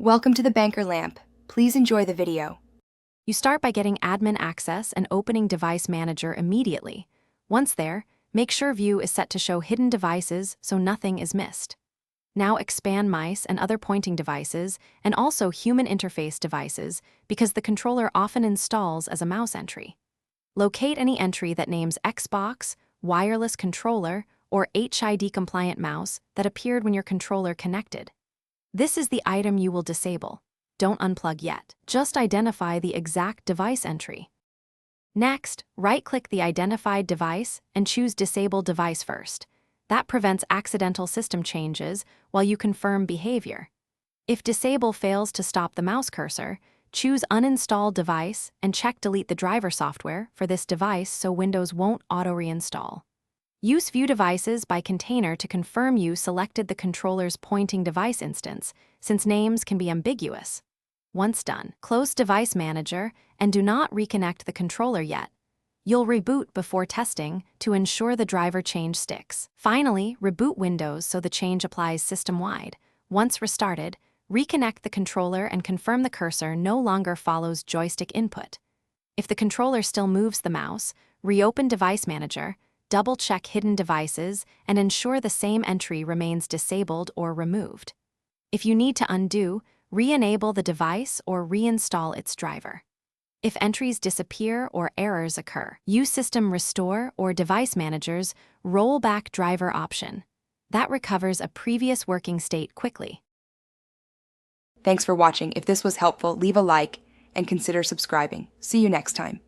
Welcome to the Banker Lamp. Please enjoy the video. You start by getting admin access and opening Device Manager immediately. Once there, make sure View is set to show hidden devices so nothing is missed. Now expand mice and other pointing devices and also human interface devices because the controller often installs as a mouse entry. Locate any entry that names Xbox, wireless controller, or HID-compliant mouse that appeared when your controller connected. This is the item you will disable. Don't unplug yet. Just identify the exact device entry. Next, right-click the identified device and choose Disable Device first. That prevents accidental system changes while you confirm behavior. If Disable fails to stop the mouse cursor, choose Uninstall Device and check Delete the driver software for this device so Windows won't auto-reinstall. Use View Devices by Container to confirm you selected the controller's pointing device instance, since names can be ambiguous. Once done, close Device Manager and do not reconnect the controller yet. You'll reboot before testing to ensure the driver change sticks. Finally, reboot Windows so the change applies system-wide. Once restarted, reconnect the controller and confirm the cursor no longer follows joystick input. If the controller still moves the mouse, reopen Device Manager, double-check hidden devices, and ensure the same entry remains disabled or removed. If you need to undo, re-enable the device or reinstall its driver. If entries disappear or errors occur, use System Restore or Device Manager's Rollback Driver option. That recovers a previous working state quickly. Thanks for watching. If this was helpful, leave a like and consider subscribing. See you next time.